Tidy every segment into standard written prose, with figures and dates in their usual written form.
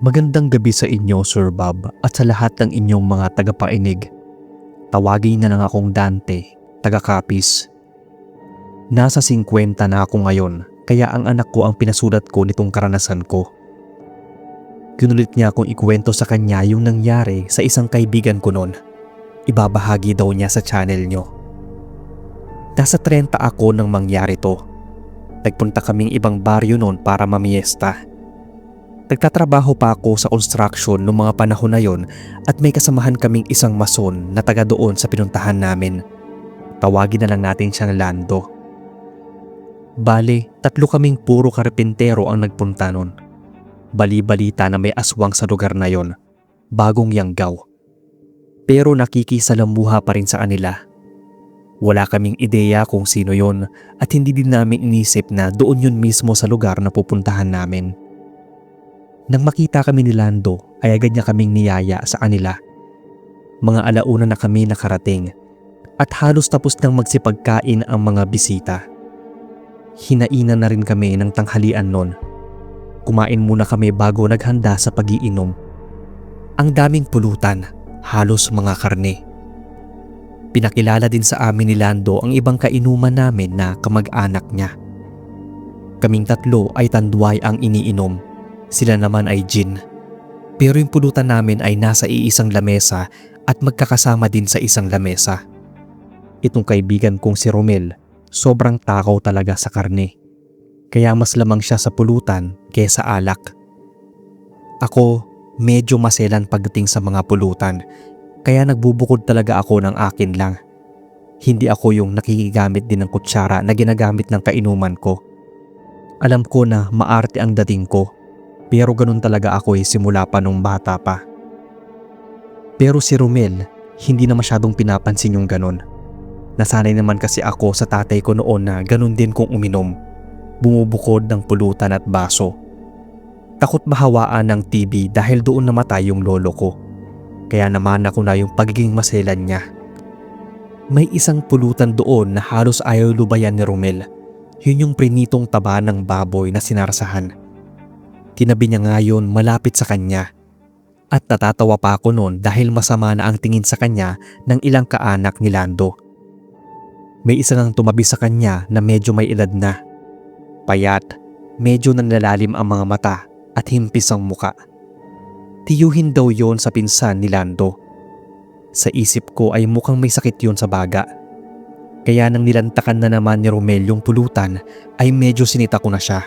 Magandang gabi sa inyo, Sir Bob, at sa lahat ng inyong mga tagapainig. Tawagin na lang akong Dante, taga-Capiz. Nasa 50 na ako ngayon, kaya ang anak ko ang pinasulat ko nitong karanasan ko. Kinulit niya akong ikwento sa kanya yung nangyari sa isang kaibigan ko noon. Ibabahagi daw niya sa channel nyo. Nasa 30 ako nang mangyari to. Nagpunta kaming ibang baryo noon para mamiesta. Nagtatrabaho pa ako sa construction noong mga panahon na yon at may kasamahan kaming isang mason na taga doon sa pinuntahan namin. Tawagin na lang natin siyang Lando. Bale, 3 kaming puro karpintero ang nagpunta noon. Bali-balita na may aswang sa lugar na yon, bagong yanggaw. Pero nakikisalamuha pa rin sa kanila. Wala kaming ideya kung sino yon at hindi din namin inisip na doon yun mismo sa lugar na pupuntahan namin. Nang makita kami ni Lando ay agad niya kaming niyaya sa kanila. Mga alauna na kami nakarating at halos tapos nang magsipagkain ang mga bisita. Hinainan na rin kami ng tanghalian noon. Kumain muna kami bago naghanda sa pag-iinom. Ang daming pulutan, halos mga karne. Pinakilala din sa amin ni Lando ang ibang kainuman namin na kamag-anak niya. Kaming 3 ay tanduay ang iniinom. Sila naman ay gin. Pero yung pulutan namin ay nasa iisang lamesa at magkakasama din sa isang lamesa. Itong kaibigan kong si Romel, sobrang takaw talaga sa karne. Kaya mas lamang siya sa pulutan kaysa alak. Ako, medyo maselan pagdating sa mga pulutan. Kaya nagbubukod talaga ako ng akin lang. Hindi ako yung nakikigamit din ng kutsara na ginagamit ng kainuman ko. Alam ko na maarte ang dating ko. Pero ganun talaga ako simula pa nung bata pa. Pero si Romel, hindi na masyadong pinapansin yung ganun. Nasanay naman kasi ako sa tatay ko noon na ganun din kung uminom. Bumubukod ng pulutan at baso. Takot mahawaan ng TB dahil doon namatay yung lolo ko. Kaya namana ko na yung pagiging maselan niya. May isang pulutan doon na halos ayaw lubayan ni Romel. Yun yung prinitong taba ng baboy na sinarsahan. Tinabi niya ngayon malapit sa kanya. At natatawa pa ako noon dahil masama na ang tingin sa kanya ng ilang kaanak ni Lando. May isa nang tumabi sa kanya na medyo may edad na. Payat, medyo nanlalalim ang mga mata at himpis ang muka. Tiyuhin daw yon sa pinsan ni Lando. Sa isip ko ay mukhang may sakit yon sa baga. Kaya nang nilantakan na naman ni Romel yung pulutan ay medyo sinita ko na siya.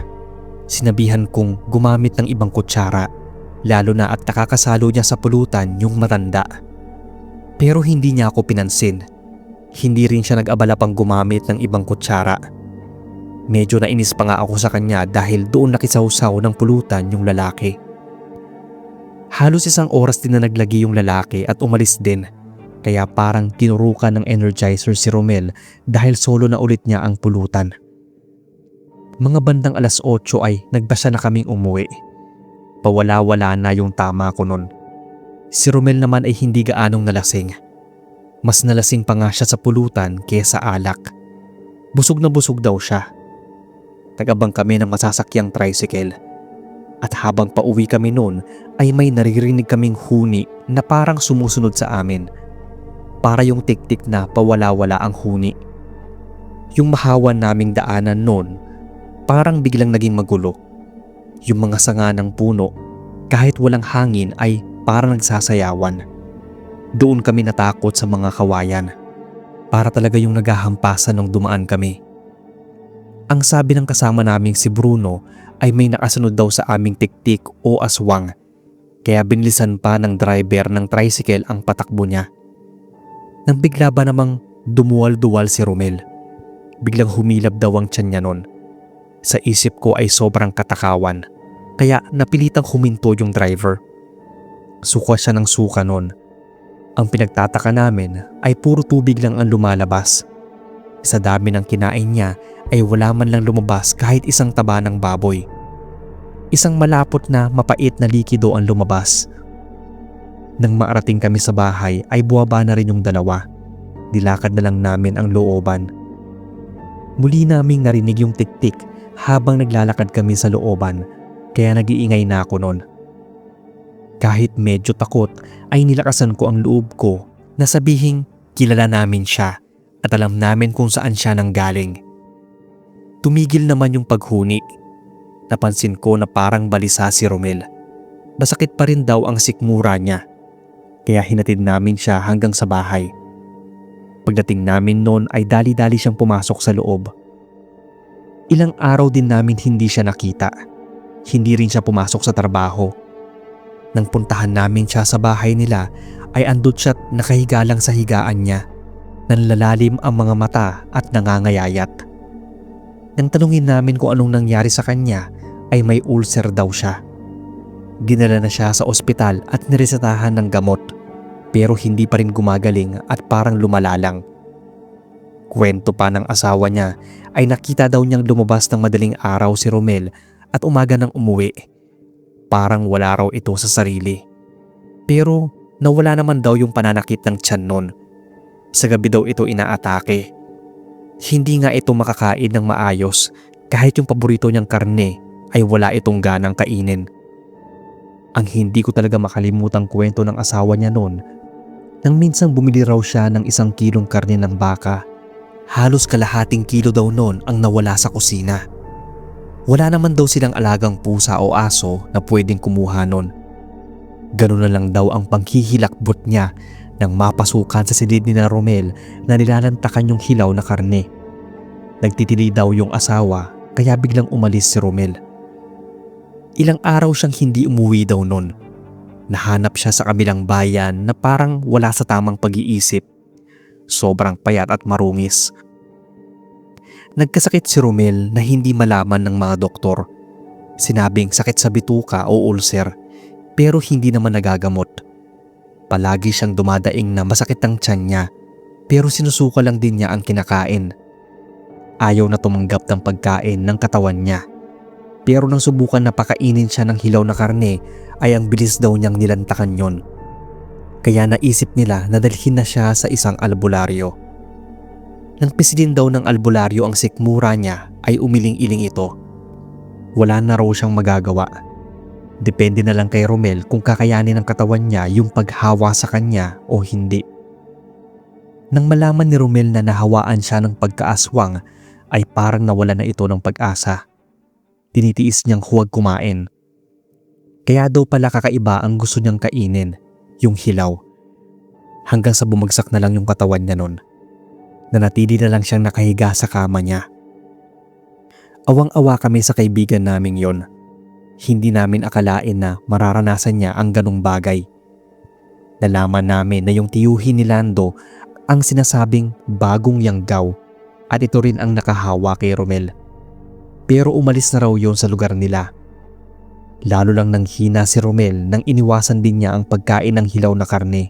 Sinabihan kong gumamit ng ibang kutsara, lalo na at nakakasalo niya sa pulutan yung matanda. Pero hindi niya ako pinansin. Hindi rin siya nag-abala pang gumamit ng ibang kutsara. Medyo nainis pa nga ako sa kanya dahil doon nakisawsaw ng pulutan yung lalaki. Halos 1 oras din na naglagi yung lalaki at umalis din. Kaya parang tinurukan ng energizer si Romel dahil solo na ulit niya ang pulutan. Mga bandang 8:00 ay nagbasa na kaming umuwi. Pawala-wala na yung tama ko nun. Si Romel naman ay hindi gaanong nalasing. Mas nalasing pa nga siya sa pulutan kaysa alak. Busog na busog daw siya. Nag-abang kami ng masasakyang tricycle. At habang pauwi kami noon ay may naririnig kaming huni na parang sumusunod sa amin. Para yung tik-tik na pawala-wala ang huni. Yung mahawan naming daanan noon parang biglang naging magulo. Yung mga sanga ng puno kahit walang hangin ay parang nagsasayawan. Doon kami natakot sa mga kawayan. Para talaga yung naghahampasan nung dumaan kami. Ang sabi ng kasama naming si Bruno ay may nakasunod daw sa aming tiktik o aswang. Kaya binilisan pa ng driver ng tricycle ang patakbo niya. Nang bigla ba namang dumuwal-duwal si Romel. Biglang humilab daw ang tiyan niya nun. Sa isip ko ay sobrang katakawan. Kaya napilitang huminto yung driver. Suka siya ng suka nun. Ang pinagtataka namin ay puro tubig lang ang lumalabas. Sa dami ng kinain niya ay wala man lang lumabas kahit isang taba ng baboy. Isang malapot na mapait na likido ang lumabas. Nang maarating kami sa bahay ay buwaba na rin yung 2. Dilakad na lang namin ang looban. Muli naming narinig yung tik-tik habang naglalakad kami sa looban kaya nag-iingay na ako noon. Kahit medyo takot ay nilakasan ko ang loob ko na sabihing kilala namin siya at alam namin kung saan siya nanggaling. Tumigil naman yung paghuni. Napansin ko na parang balisa si Romel. Masakit pa rin daw ang sikmura niya. Kaya hinatid namin siya hanggang sa bahay. Pagdating namin noon ay dali-dali siyang pumasok sa loob. Ilang araw din namin hindi siya nakita. Hindi rin siya pumasok sa trabaho. Nang puntahan namin siya sa bahay nila ay andun siya at nakahiga lang sa higaan niya. Nanlalalim ang mga mata at nangangayayat. Nang tanungin namin kung anong nangyari sa kanya ay may ulcer daw siya. Dinala na siya sa ospital at niresetahan ng gamot pero hindi pa rin gumagaling at parang lumala lang. Kwento pa ng asawa niya ay nakita daw niyang lumabas ng madaling araw si Romel at umaga nang umuwi. Parang wala raw ito sa sarili. Pero nawala naman daw yung pananakit ng tiyan nun. Sa gabi daw ito inaatake. Hindi nga ito makakain ng maayos kahit yung paborito niyang karne ay wala itong ganang kainin. Ang hindi ko talaga makalimutang kwento ng asawa niya noon nang minsang bumili raw siya ng 1 kilong karne ng baka. Halos kalahating kilo daw noon ang nawala sa kusina. Wala naman daw silang alagang pusa o aso na pwedeng kumuha noon. Ganun na lang daw ang panghihilakbot niya nang mapasukan sa silid ni na Romel na nilalantakan yung hilaw na karne. Nagtitili daw yung asawa kaya biglang umalis si Romel. Ilang araw siyang hindi umuwi daw nun. Nahanap siya sa kabilang bayan na parang wala sa tamang pag-iisip. Sobrang payat at marungis. Nagkasakit si Romel na hindi malaman ng mga doktor. Sinabing sakit sa bituka o ulcer pero hindi naman nagagamot. Palagi siyang dumadaing na masakit ang tiyan niya pero sinusuka lang din niya ang kinakain. Ayaw na tumanggap ng pagkain ng katawan niya. Pero nang subukan na pakainin siya ng hilaw na karne ay ang bilis daw niyang nilantakan yon. Kaya naisip nila na dalhin na siya sa isang albularyo. Nang pisilin daw ng albularyo ang sikmura niya ay umiling-iling ito. Wala na raw siyang magagawa. Depende na lang kay Romel kung kakayanin ng katawan niya yung paghawa sa kanya o hindi. Nang malaman ni Romel na nahawaan siya ng pagkaaswang ay parang nawala na ito ng pag-asa. Tinitiis niyang huwag kumain. Kaya daw pala kakaiba ang gusto niyang kainin, yung hilaw. Hanggang sa bumagsak na lang yung katawan niya nun. Nanatili na lang siyang nakahiga sa kama niya. Awang-awa kami sa kaibigan naming yon. Hindi namin akalain na mararanasan niya ang ganong bagay. Nalaman namin na yung tiyuhin ni Lando ang sinasabing bagong yanggaw at ito rin ang nakahawa kay Romel. Pero umalis na raw yon sa lugar nila. Lalo lang nang hina si Romel nang iniwasan din niya ang pagkain ng hilaw na karne.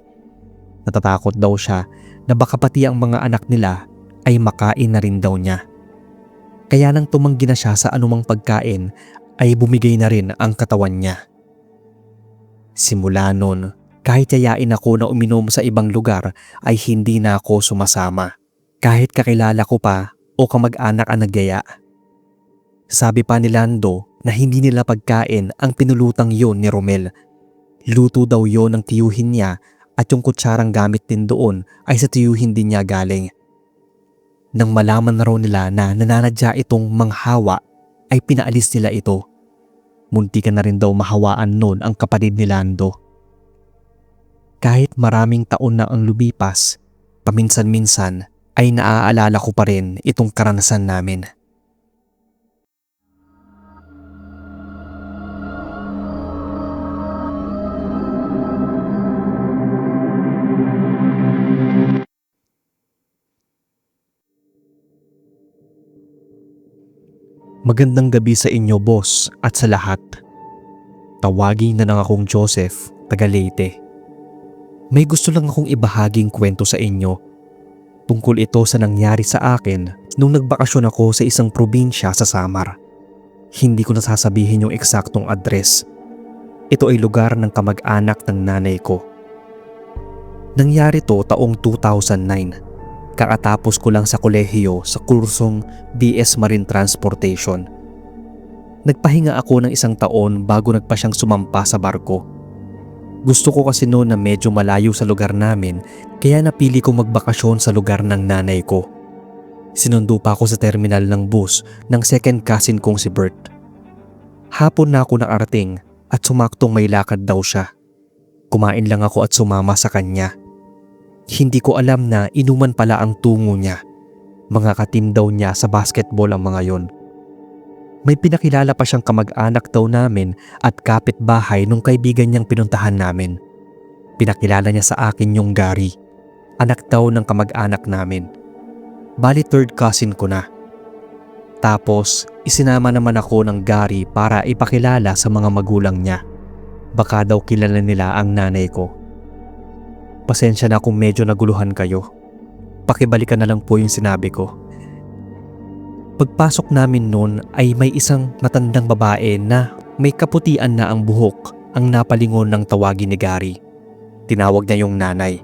Natatakot daw siya na baka pati ang mga anak nila ay makain na rin daw niya. Kaya nang tumanggi na siya sa anumang pagkain ay bumigay na rin ang katawan niya. Simula nun, kahit yayain ako na uminom sa ibang lugar ay hindi na ako sumasama. Kahit kakilala ko pa o kamag-anak ang nagyaya. Sabi pa ni Lando na hindi nila pagkain ang pinulutang yon ni Romel. Luto daw yon ng tiyuhin niya at yung kutsarang gamit din doon ay sa tiyuhin din niya galing. Nang malaman na raw nila na nananadya itong manghawa ay pinaalis nila ito. Muntikan na rin daw mahawaan noon ang kapatid ni Lando. Kahit maraming taon na ang lumipas, paminsan-minsan ay naaalala ko pa rin itong karanasan namin. Magandang gabi sa inyo, boss, at sa lahat. Tawagin na lang akong Joseph, taga Leyte. May gusto lang akong ibahaging kwento sa inyo. Tungkol ito sa nangyari sa akin nung nagbakasyon ako sa isang probinsya sa Samar. Hindi ko nasasabihin yung eksaktong address. Ito ay lugar ng kamag-anak ng nanay ko. Nangyari to taong 2009. Kakatapos ko lang sa kolehiyo sa kursong BS Marine Transportation. Nagpahinga ako ng 1 taon bago nagpa siyang sumampa sa barko. Gusto ko kasi noon na medyo malayo sa lugar namin kaya napili ko magbakasyon sa lugar ng nanay ko. Sinundo pa ako sa terminal ng bus ng second cousin kong si Bert. Hapon na ako nakarating at sumaktong may lakad daw siya. Kumain lang ako at sumama sa kanya. Hindi ko alam na inuman pala ang tungo niya. Mga katim daw niya sa basketball ang mga yon. May pinakilala pa siyang kamag-anak daw namin at kapitbahay nung kaibigan niyang pinuntahan namin. Pinakilala niya sa akin yung Gary, anak daw ng kamag-anak namin. Bali third cousin ko na. Tapos isinama naman ako ng Gary para ipakilala sa mga magulang niya. Baka daw kilala nila ang nanay ko. Pasensya na kung medyo naguluhan kayo. Pakibalikan na lang po yung sinabi ko. Pagpasok namin noon ay may isang matandang babae na may kaputian na ang buhok ang napalingon ng tawagin ni Gary. Tinawag niya yung nanay.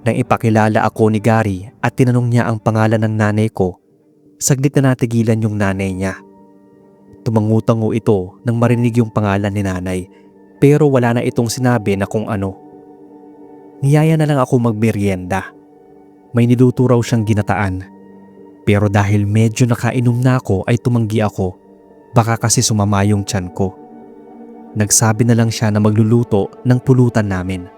Nang ipakilala ako ni Gary at tinanong niya ang pangalan ng nanay ko, saglit na natigilan yung nanay niya. Tumangutango ito nang marinig yung pangalan ni nanay pero wala na itong sinabi na kung ano. Niyaya na lang ako magmerienda. May niluto raw siyang ginataan. Pero dahil medyo nakainom na ako ay tumanggi ako. Baka kasi sumama yung tiyan ko. Nagsabi na lang siya na magluluto ng pulutan namin.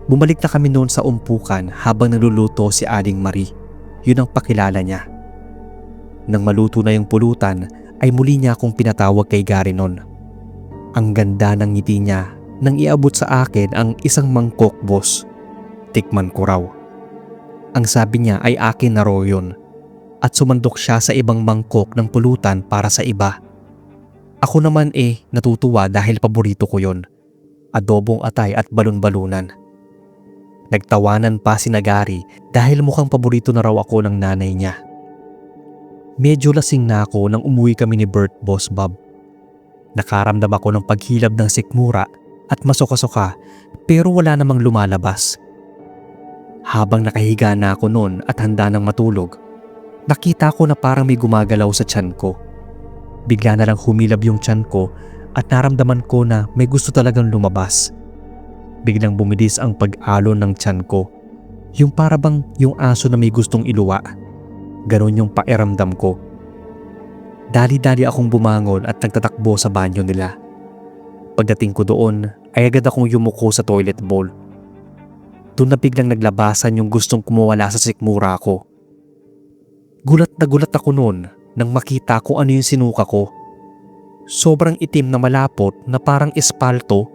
Bumalik na kami noon sa umpukan habang nagluluto si Aling Marie. Yun ang pakilala niya. Nang maluto na yung pulutan ay muli niya akong pinatawag kay Gary noon. Ang ganda ng ngiti niya nang iabot sa akin ang isang mangkok, boss. Tikman ko raw. Ang sabi niya ay akin na raw yun. At sumandok siya sa ibang mangkok ng pulutan para sa iba. Ako naman natutuwa dahil paborito ko yon. Adobong atay at balon-balunan. Nagtawanan pa si Gary dahil mukhang paborito na raw ako ng nanay niya. Medyo lasing na ako nang umuwi kami ni Bert, Boss Bob. Nakaramdam ako ng paghilab ng sikmura at masuka-suka pero wala namang lumalabas. Habang nakahiga na ako noon at handa nang matulog, nakita ko na parang may gumagalaw sa tiyan ko. Bigla na lang humilab yung tiyan ko at naramdaman ko na may gusto talagang lumabas. Biglang bumilis ang pag-alon ng tiyan ko. Yung para bang yung aso na may gustong iluwa. Ganon yung pakiramdam ko. Dali-dali akong bumangon at nagtatakbo sa banyo nila. Pagdating ko doon ay agad akong yumuko sa toilet bowl. Doon na biglang naglabasan yung gustong kumawala sa sikmura ko. Gulat na gulat ako noon nang makita ko ano yung sinuka ko. Sobrang itim na malapot na parang espalto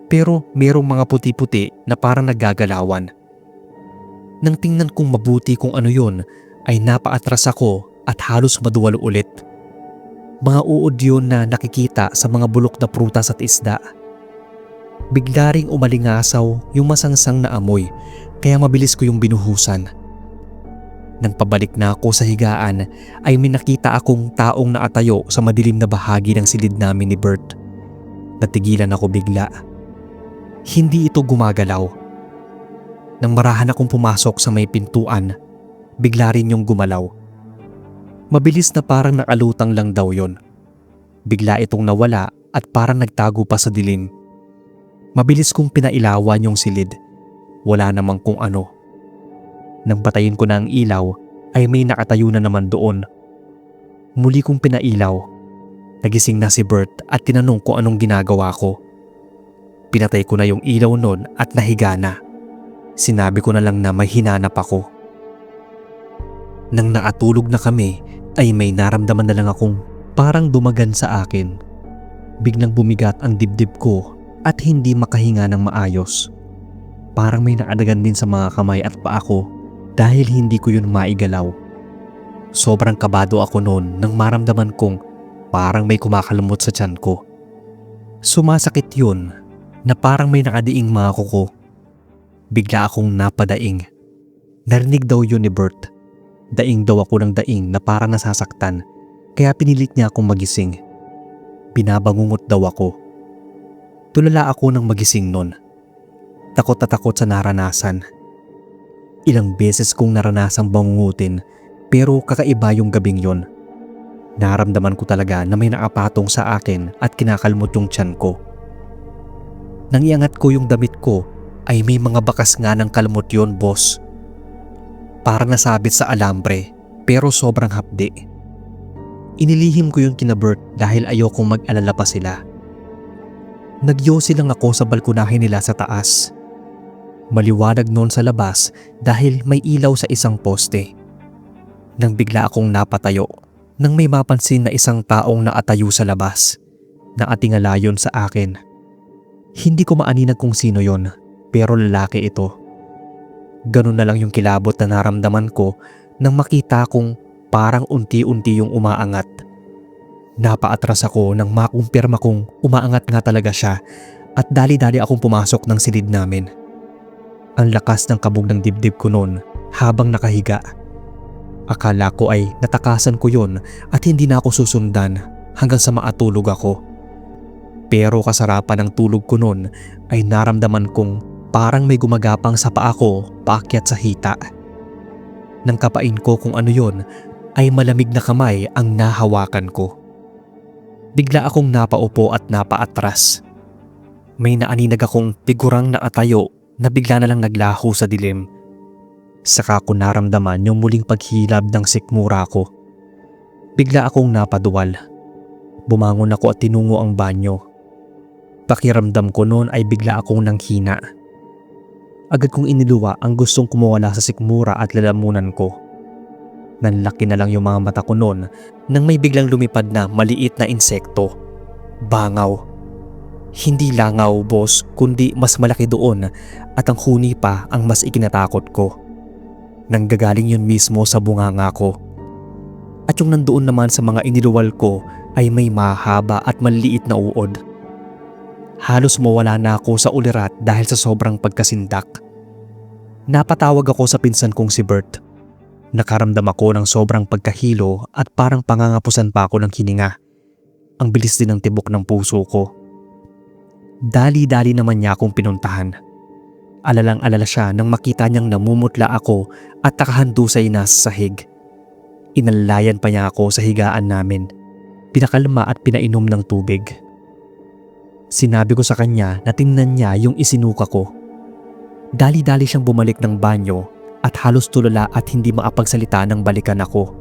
pero merong mga puti-puti na parang naggagalawan. Nang tingnan kong mabuti kung ano yun ay napaatras ako at halos maduwalo ulit. Mga uod yun na nakikita sa mga bulok na prutas at isda. Bigla ring umalingasaw yung masangsang na amoy kaya mabilis ko yung binuhusan. Nang pabalik na ako sa higaan ay may nakita akong taong nakatayo sa madilim na bahagi ng silid namin ni Bert. Natigilan ako bigla. Hindi ito gumagalaw. Nang marahan akong pumasok sa may pintuan, bigla rin yung gumalaw. Mabilis na parang nakalutang lang daw yon. Bigla itong nawala at parang nagtago pa sa dilim. Mabilis kong pinailawan yung silid. Wala namang kung ano. Nang batayin ko na ang ilaw ay may nakatayo na naman doon. Muli kong pinailaw. Nagising na si Bert at tinanong ko anong ginagawa ko. Pinatay ko na yung ilaw noon at nahiga na. Sinabi ko na lang na may hinanap ako. Nang nakatulog na kami ay may naramdaman na lang akong parang dumagan sa akin. Biglang bumigat ang dibdib ko at hindi makahinga ng maayos. Parang may nakadagan din sa mga kamay at paa ko dahil hindi ko yun maigalaw. Sobrang kabado ako noon nang maramdaman kong parang may kumakalumot sa tiyan ko. Sumasakit yun na parang may nakadiing mga kuko. Bigla akong napadaing. Narinig daw yun ni Bert. Daing daw ako ng daing na parang nasasaktan kaya pinilit niya akong magising. Binabangungot daw ako. Tulala ako nang magising nun. Takot na takot sa naranasan. Ilang beses kong naranasang bangungutin pero kakaiba yung gabing yon. Naramdaman ko talaga na may nakapatong sa akin at kinakalmot yung tiyan ko. Nang iangat ko yung damit ko ay may mga bakas nga ng kalmot yun, boss. Parang nasabit sa alambre pero sobrang hapdi. Inilihim ko yun kina Bert dahil ayokong mag-alala pa sila. Nagyosi lang ako sa balkonahe nila sa taas. Maliwanag noon sa labas dahil may ilaw sa isang poste. Nang bigla akong napatayo nang may mapansin na isang taong naatayo sa labas. Nakatingala yun sa akin. Hindi ko maaninag kung sino yon pero lalaki ito. Ganun na lang yung kilabot na naramdaman ko nang makita kong parang unti-unti yung umaangat. Napaatras ako nang makumpirma kong umaangat nga talaga siya at dali-dali akong pumasok ng silid namin. Ang lakas ng kabog ng dibdib ko noon habang nakahiga. Akala ko ay natakasan ko yun at hindi na ako susundan hanggang sa maatulog ako. Pero kasarapan ng tulog ko noon ay naramdaman kong parang may gumagapang sa paa ko paakyat sa hita. Nang kapain ko kung ano yon ay malamig na kamay ang nahawakan ko. Bigla akong napaupo at napaatras. May naaninag akong figurang naatayo na bigla na lang naglaho sa dilim. Saka ko naramdaman yung muling paghilab ng sikmura ko. Bigla akong napaduwal. Bumangon ako at tinungo ang banyo. Pakiramdam ko noon ay bigla akong nanghina. Agad kong iniluwa ang gustong kumawala sa sikmura at lalamunan ko. Nanlaki na lang yung mga mata ko noon nang may biglang lumipad na maliit na insekto. Bangaw. Hindi langaw, boss, kundi mas malaki doon at ang huni pa ang mas ikinatakot ko. Nanggagaling yun mismo sa bunganga ko. At yung nandoon naman sa mga iniluwal ko ay may mahaba at maliliit na uod. Halos mawala na ako sa ulirat dahil sa sobrang pagkasindak. Napatawag ako sa pinsan kong si Bert. Nakaramdam ako ng sobrang pagkahilo at parang pangangapusan pa ako ng hininga. Ang bilis din ng tibok ng puso ko. Dali-dali naman niya akong pinuntahan. Alalang-alala siya nang makita niyang namumutla ako at nakahandusay na sa sahig. Inalayan pa niya ako sa higaan namin. Pinakalma at pinainom ng tubig. Sinabi ko sa kanya na tingnan niya yung isinuka ko. Dali-dali siyang bumalik ng banyo at halos tulala at hindi makapagsalita nang balikan ako.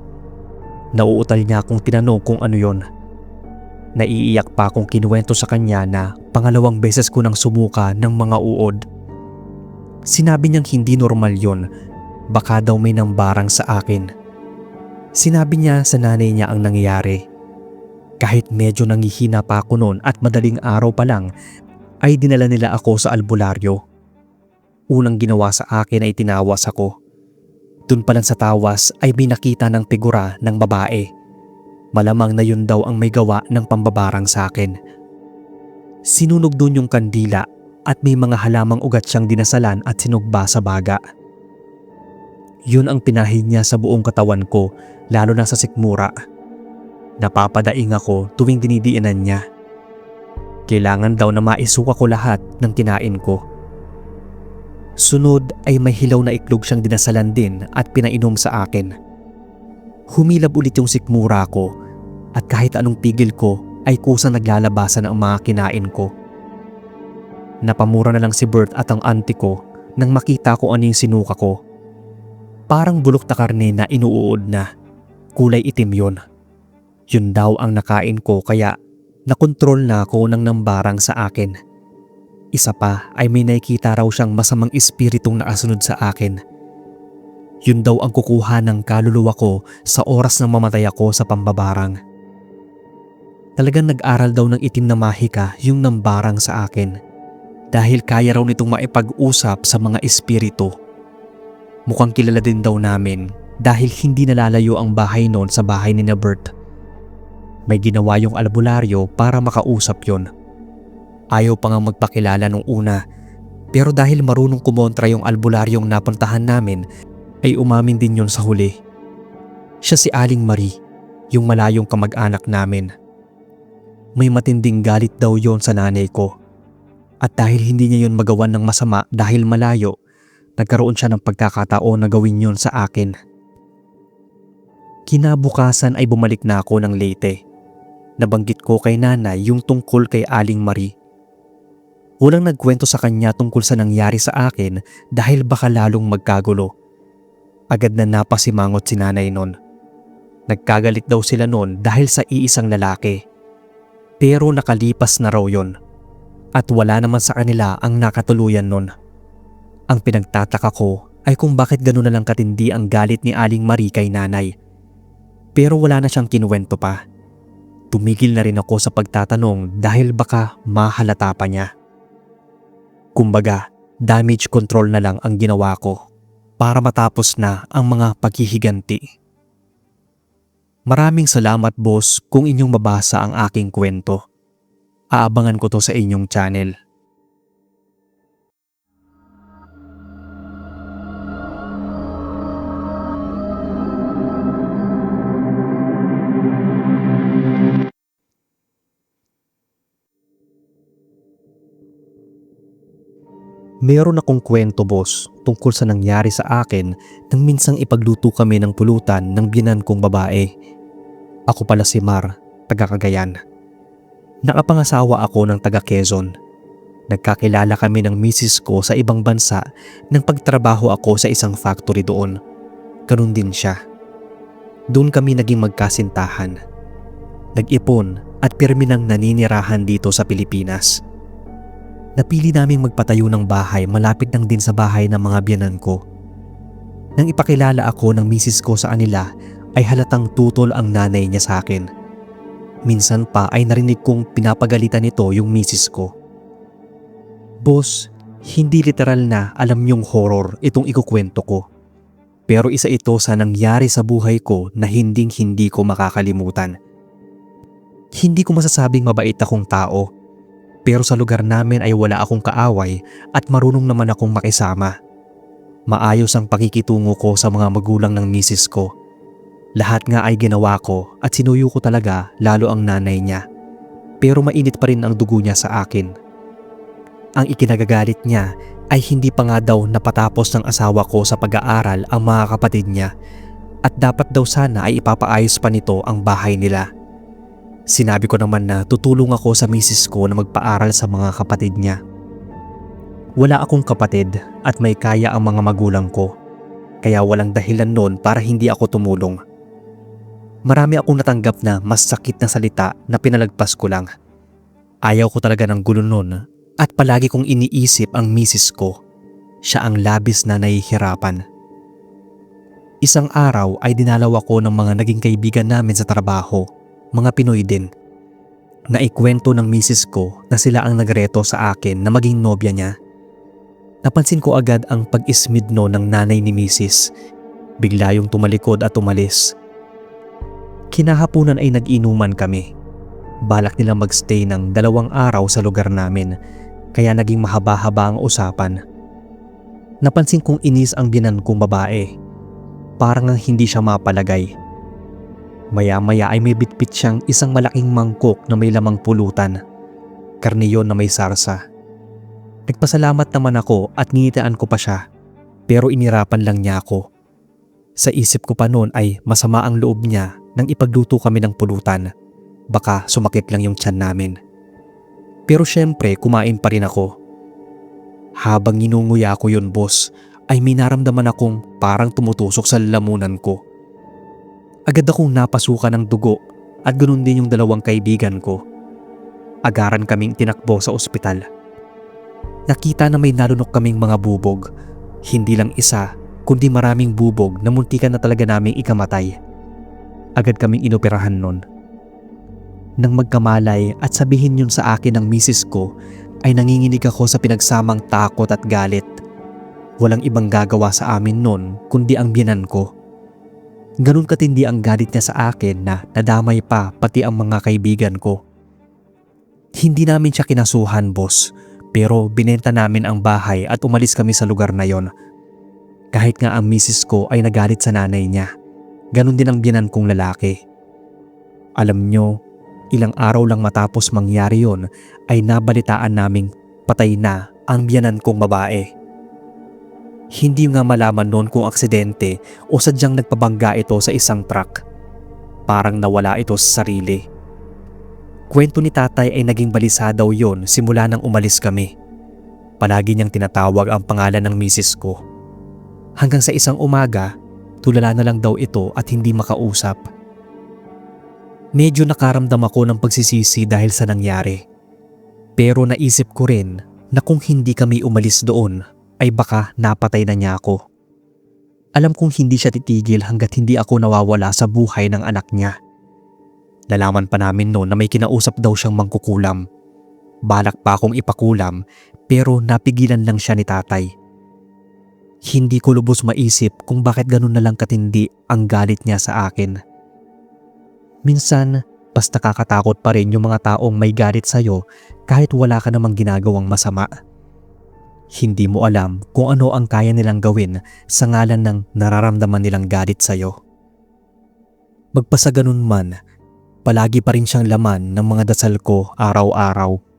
Nauutal niya akong tinanong kung ano yon. Naiiyak pa akong kinuwento sa kanya na pangalawang beses ko nang sumuka ng mga uod. Sinabi niyang hindi normal yon, baka daw may nambarang sa akin. Sinabi niya sa nanay niya ang nangyayari. Kahit medyo nangihina pa ako noon at madaling araw pa lang, ay dinala nila ako sa albularyo. Unang ginawa sa akin ay tinawas ako. Dun pa lang sa tawas ay may nakita ng figura ng babae. Malamang na yun daw ang may gawa ng pambabarang sa akin. Sinunog dun yung kandila at may mga halamang ugat siyang dinasalan at sinugba sa baga. Yun ang pinahid niya sa buong katawan ko, lalo na sa sikmura. Napapadaing ako tuwing dinidiinan niya. Kailangan daw na maisuka ko lahat ng kinain ko. Sunod ay may hilaw na iklog siyang dinasalan din at pinainom sa akin. Humilab ulit yung sikmura ko at kahit anong pigil ko ay kusang naglalabasan ang mga kinain ko. Napamura na lang si Bert at ang auntie ko nang makita ko ano yung sinuka ko. Parang bulok na karne na inuuod na. Kulay itim yun. Yun daw ang nakain ko kaya nakontrol na ako ng nambarang sa akin. Isa pa ay may nakikita raw siyang masamang espiritong nakasunod sa akin. Yun daw ang kukuha ng kaluluwa ko sa oras na mamatay ako sa pambabarang. Talagang nag-aral daw ng itim na mahika yung nambarang sa akin dahil kaya raw nitong maipag-usap sa mga espiritu. Mukhang kilala din daw namin dahil hindi nalalayo ang bahay noon sa bahay ni Bert. May ginawa yung albularyo para makausap yon. Ayaw pa nga magpakilala nung una, pero dahil marunong kumontra yung albularyong napuntahan namin, ay umamin din yon sa huli. Siya si Aling Marie, yung malayong kamag-anak namin. May matinding galit daw yon sa nanay ko. At dahil hindi niya yon magawan ng masama dahil malayo, nagkaroon siya ng pagkakataon na gawin yon sa akin. Kinabukasan ay bumalik na ako ng Leyte. Nabanggit ko kay nanay yung tungkol kay Aling Marie. Walang nagkwento sa kanya tungkol sa nangyari sa akin dahil baka lalong magkagulo. Agad na napasimangot si nanay nun. Nagkagalit daw sila nun dahil sa iisang lalaki. Pero nakalipas na raw yon at wala naman sa kanila ang nakatuluyan nun. Ang pinagtataka ko ay kung bakit gano'n na lang katindi ang galit ni Aling Marie kay nanay. Pero wala na siyang kinuwento pa. Tumigil na rin ako sa pagtatanong dahil baka mahalata pa niya. Kumbaga, damage control na lang ang ginawa ko para matapos na ang mga paghihiganti. Maraming salamat boss kung inyong mabasa ang aking kwento. Aabangan ko to sa inyong channel. Meron akong kwento boss tungkol sa nangyari sa akin nang minsang ipagluto kami ng pulutan ng biyenan kong babae. Ako pala si Mar, taga Cagayan. Nakapangasawa ako ng taga Quezon. Nagkakilala kami ng misis ko sa ibang bansa nang pagtrabaho ako sa isang factory doon. Ganun din siya. Doon kami naging magkasintahan. Nag-ipon at pirmi nang naninirahan dito sa Pilipinas. Napili naming magpatayo ng bahay malapit lang din sa bahay ng mga biyenan ko. Nang ipakilala ako ng misis ko sa kanila ay halatang tutol ang nanay niya sa akin. Minsan pa ay narinig kong pinapagalitan nito yung misis ko. Boss, hindi literal na alam yung horror itong ikukwento ko. Pero isa ito sa nangyari sa buhay ko na hindi ko makakalimutan. Hindi ko masasabing mabait akong tao. Pero sa lugar namin ay wala akong kaaway at marunong naman akong makisama. Maayos ang pakikitungo ko sa mga magulang ng misis ko. Lahat nga ay ginawa ko at sinuyo ko talaga lalo ang nanay niya. Pero mainit pa rin ang dugo niya sa akin. Ang ikinagagalit niya ay hindi pa nga daw napatapos ng asawa ko sa pag-aaral ang mga kapatid niya at dapat daw sana ay ipapaayos pa nito ang bahay nila. Sinabi ko naman na tutulong ako sa misis ko na magpaaral sa mga kapatid niya. Wala akong kapatid at may kaya ang mga magulang ko, kaya walang dahilan noon para hindi ako tumulong. Marami akong natanggap na mas sakit na salita na pinalagpas ko lang. Ayaw ko talaga ng gulo noon at palagi kong iniisip ang misis ko. Siya ang labis na nahihirapan. Isang araw ay dinalaw ako ng mga naging kaibigan namin sa trabaho. Mga Pinoy din. Naikwento ng misis ko na sila ang nagreto sa akin na maging nobya niya. Napansin ko agad ang pag-ismidno ng nanay ni misis. Bigla yung tumalikod at umalis. Kinahapunan ay nag-inuman kami. Balak nilang magstay ng 2 araw sa lugar namin, kaya naging mahaba-haba ang usapan. Napansin kong inis ang biyenan kong babae. Parang hindi siya mapalagay. Maya-maya ay may bitbit siyang isang malaking mangkok na may lamang pulutan. Karne yon na may sarsa. Nagpasalamat naman ako at nginitaan ko pa siya, pero inirapan lang niya ako. Sa isip ko pa noon ay masama ang loob niya nang ipagluto kami ng pulutan. Baka sumakit lang yung tiyan namin. Pero syempre kumain pa rin ako. Habang ninunguya ko yun boss, ay may naramdaman akong parang tumutusok sa lalamunan ko. Agad akong napasukan ng dugo at ganoon din yung 2 kaibigan ko. Agaran kaming tinakbo sa ospital. Nakita na may nalunok kaming mga bubog. Hindi lang isa, kundi maraming bubog na muntikan na talaga naming ikamatay. Agad kaming inoperahan nun. Nang magkamalay at sabihin yun sa akin ng misis ko, ay nanginginig ako sa pinagsamang takot at galit. Walang ibang gagawa sa amin nun kundi ang biyenan ko. Ganun katindi ang galit niya sa akin na nadamay pa pati ang mga kaibigan ko. Hindi namin siya kinasuhan boss, pero binenta namin ang bahay at umalis kami sa lugar na yon. Kahit nga ang misis ko ay nagalit sa nanay niya, ganun din ang biyenan kong lalaki. Alam nyo, ilang araw lang matapos mangyari yon ay nabalitaan naming patay na ang biyenan kong babae. Hindi nga malaman noon kung aksidente o sadyang nagpabangga ito sa isang truck. Parang nawala ito sa sarili. Kwento ni tatay ay naging balisa daw yon simula nang umalis kami. Palagi niyang tinatawag ang pangalan ng misis ko. Hanggang sa isang umaga, tulala na lang daw ito at hindi makausap. Medyo nakaramdam ako ng pagsisisi dahil sa nangyari. Pero naisip ko rin na kung hindi kami umalis doon ay baka napatay na niya ako. Alam kong hindi siya titigil hanggat hindi ako nawawala sa buhay ng anak niya. Nalaman pa namin noon na may kinausap daw siyang mangkukulam. Balak pa akong ipakulam pero napigilan lang siya ni tatay. Hindi ko lubos maisip kung bakit ganun na lang katindi ang galit niya sa akin. Minsan, basta kakatakot pa rin yung mga taong may galit sa'yo kahit wala ka namang ginagawang masama. Hindi mo alam kung ano ang kaya nilang gawin sa ngalan ng nararamdaman nilang galit sa'yo. Magpasa ganun man, palagi pa rin siyang laman ng mga dasal ko araw-araw.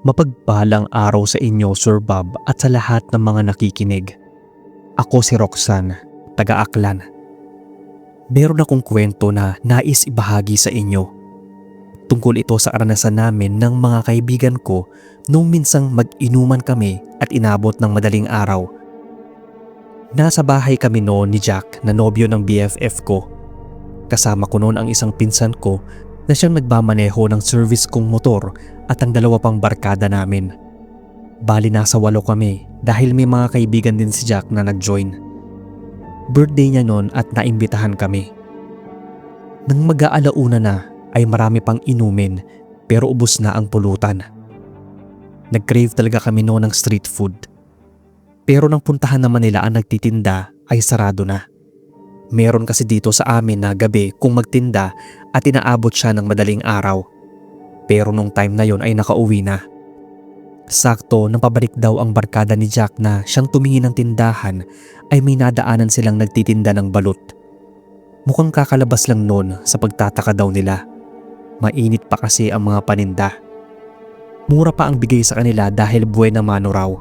Mapagpalang araw sa inyo, Sir Bob, at sa lahat ng mga nakikinig. Ako si Roxanne, taga-Aklan. Meron akong kwento na nais ibahagi sa inyo. Tungkol ito sa karanasan namin ng mga kaibigan ko nung minsang mag-inuman kami at inabot ng madaling araw. Nasa bahay kami noon ni Jack na nobyo ng BFF ko. Kasama ko noon ang isang pinsan ko na siyang nagmamaneho ng service kong motor at ang dalawa pang barkada namin. Bali nasa 8 kami dahil may mga kaibigan din si Jack na nag-join. Birthday niya noon at naimbitahan kami. Nang mag-aalauna na ay marami pang inumin pero ubos na ang pulutan. Nag-crave talaga kami noon ng street food. Pero nang puntahan naman nila ang nagtitinda ay sarado na. Meron kasi dito sa amin na gabi kung magtinda at inaabot siya ng madaling araw. Pero nung time na yon ay nakauwi na. Sakto nang pabalik daw ang barkada ni Jack na siyang tumingin ng tindahan ay may nadaanan silang nagtitinda ng balut. Mukhang kakalabas lang noon sa pagtataka daw nila. Mainit pa kasi ang mga paninda. Mura pa ang bigay sa kanila dahil buena mano raw.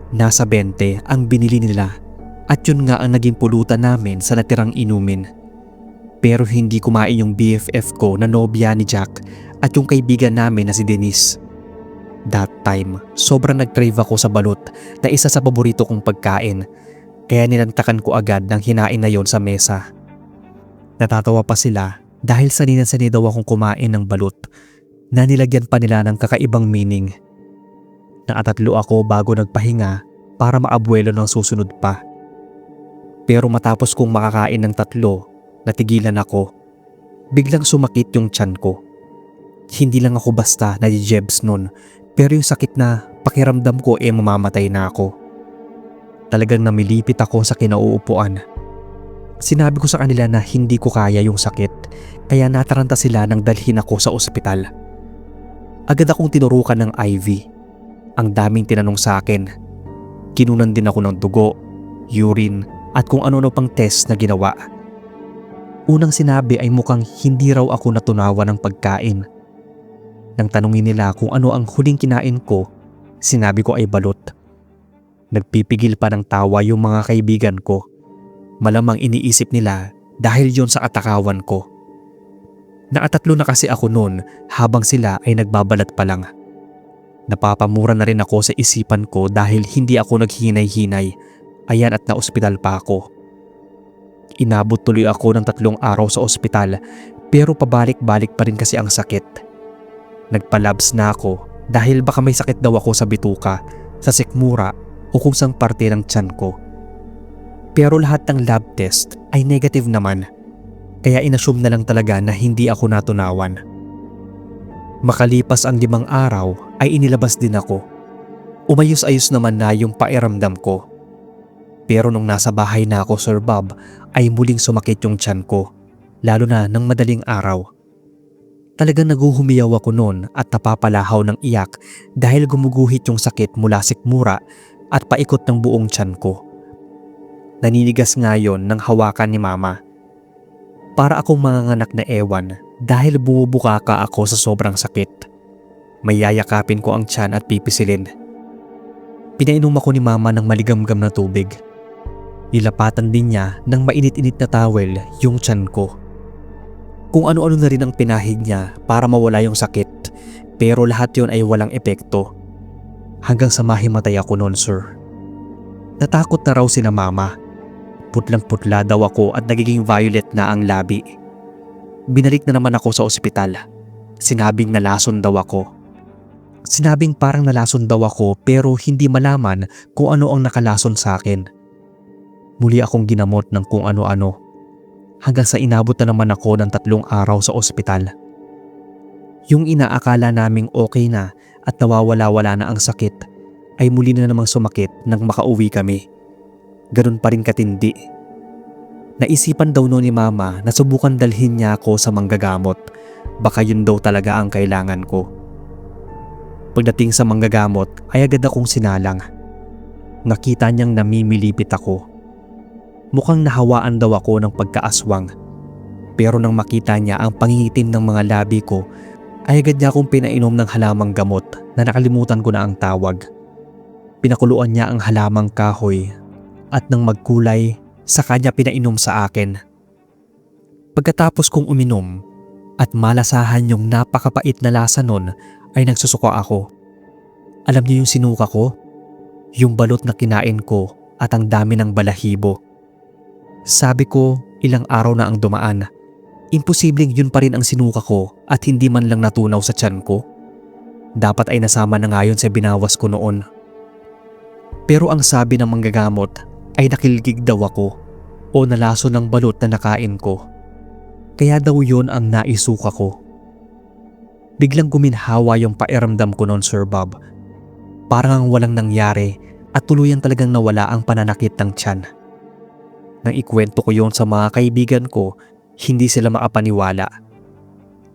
Nasa 20 ang binili nila at yun nga ang naging pulutan namin sa natirang inumin. Pero hindi kumain yung BFF ko na nobya ni Jack at yung kaibigan namin na si Denise. That time, sobrang nag-crave ako sa balut na isa sa paborito kong pagkain, kaya nilantakan ko agad ng hinain na yon sa mesa. Natatawa pa sila dahil sanay daw akong kumain ng balut na nilagyan pa nila ng kakaibang meaning. Nakatatlo ako bago nagpahinga para maabuelo ng susunod pa. Pero matapos kong makakain ng 3, natigilan ako. Biglang sumakit yung tiyan ko. Hindi lang ako basta nadijebs nun, pero yung sakit na pakiramdam ko mamamatay na ako. Talagang namilipit ako sa kinauupuan. Sinabi ko sa kanila na hindi ko kaya yung sakit, kaya nataranta sila nang dalhin ako sa ospital. Agad akong tinurukan ng IV. Ang daming tinanong sa akin. Kinunan din ako ng dugo, urine, at kung ano-ano pang test na ginawa. Unang sinabi ay mukhang hindi raw ako natunawa ng pagkain. Nang tanungin nila kung ano ang huling kinain ko, sinabi ko ay balut. Nagpipigil pa ng tawa yung mga kaibigan ko. Malamang iniisip nila dahil yon sa katakawan ko. Nakatatlo na kasi ako noon habang sila ay nagbabalat pa lang. Napapamura na rin ako sa isipan ko dahil hindi ako naghinay-hinay. Ayan at na-ospital pa ako. Inabot tuloy ako ng 3 araw sa ospital pero pabalik-balik pa rin kasi ang sakit. Nagpalabs na ako dahil baka may sakit daw ako sa bituka, sa sikmura o kung sang parte ng tiyan ko. Pero lahat ng lab test ay negative naman, kaya inassume na lang talaga na hindi ako natunawan. Makalipas ang 5 araw ay inilabas din ako. Umayos-ayos naman na yung pairamdam ko. Pero nung nasa bahay na ako, Sir Bob, ay muling sumakit yung tiyan ko, lalo na ng madaling araw. Talagang naguhumiyaw ako noon at napapalahaw ng iyak dahil gumuguhit yung sakit mula sikmura at paikot ng buong tiyan ko. Naninigas nga yon ng hawakan ni Mama. Para akong manganganak na ewan dahil bumubukaka ako sa sobrang sakit. May yayakapin ko ang tiyan at pipisilin. Pinainom ako ni mama ng maligamgam na tubig. Nilapatan din niya ng mainit-init na towel yung tiyan ko. Kung ano-ano na rin ang pinahig niya para mawala yung sakit, pero lahat yon ay walang epekto. Hanggang sa mahimatay ako noon, sir. Natakot na raw sina mama. Putlang-putla daw ako at nagiging violet na ang labi. Binalik na naman ako sa ospital. Sinabing nalason daw ako. Sinabing parang nalason daw ako pero hindi malaman kung ano ang nakalason sa akin. Muli akong ginamot ng kung ano-ano. Hanggang sa inabot na naman ako ng 3 araw sa ospital. Yung inaakala naming okay na at nawawala-wala na ang sakit ay muli na namang sumakit nang makauwi kami. Ganun pa rin katindi. Naisipan daw noon ni mama na subukan dalhin niya ako sa manggagamot. Baka yun daw talaga ang kailangan ko. Pagdating sa manggagamot ay agad akong sinalang. Nakita niyang namimilipit ako. Mukhang nahawaan daw ako ng pagkaaswang. Pero nang makita niya ang pangingitim ng mga labi ko ay agad niya akong pinainom ng halamang gamot na nakalimutan ko na ang tawag. Pinakuluan niya ang halamang kahoy at nang magkulay, saka niya pinainom sa akin. Pagkatapos kong uminom at malasahan yung napakapait na lasa nun ay nagsusuka ako. Alam niyo yung sinuka ko? Yung balot na kinain ko at ang dami ng balahibo. Sabi ko, ilang araw na ang dumaan. Imposibleng yun pa rin ang sinuka ko at hindi man lang natunaw sa tiyan ko. Dapat ay nasama na nga yun sa binawas ko noon. Pero ang sabi ng manggagamot ay nakilgig daw ako o nalaso ng balot na nakain ko. Kaya daw yun ang naisuka ko. Biglang guminhawa yung pairamdam ko noon, Sir Bob. Parang ang walang nangyari at tuluyan talagang nawala ang pananakit ng tiyan. Nang ikwento ko yon sa mga kaibigan ko, hindi sila makapaniwala.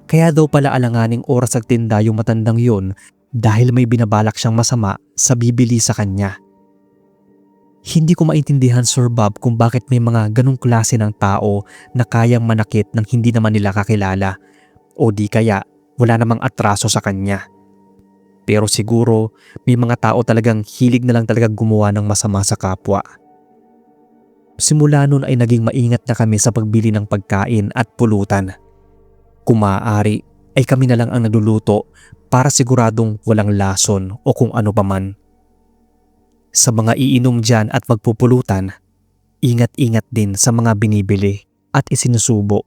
Kaya daw pala alanganing oras nagtinda yung matandang yon dahil may binabalak siyang masama sa bibili sa kanya. Hindi ko maintindihan, Sir Bob, kung bakit may mga ganong klase ng tao na kayang manakit ng hindi naman nila kakilala o di kaya wala namang atraso sa kanya. Pero siguro may mga tao talagang hilig na lang talaga gumawa ng masama sa kapwa. Simula nun ay naging maingat na kami sa pagbili ng pagkain at pulutan. Kung maaari ay kami na lang ang nagluluto para siguradong walang lason o kung ano paman. Sa mga iinom dyan at magpupulutan, ingat-ingat din sa mga binibili at isinusubo.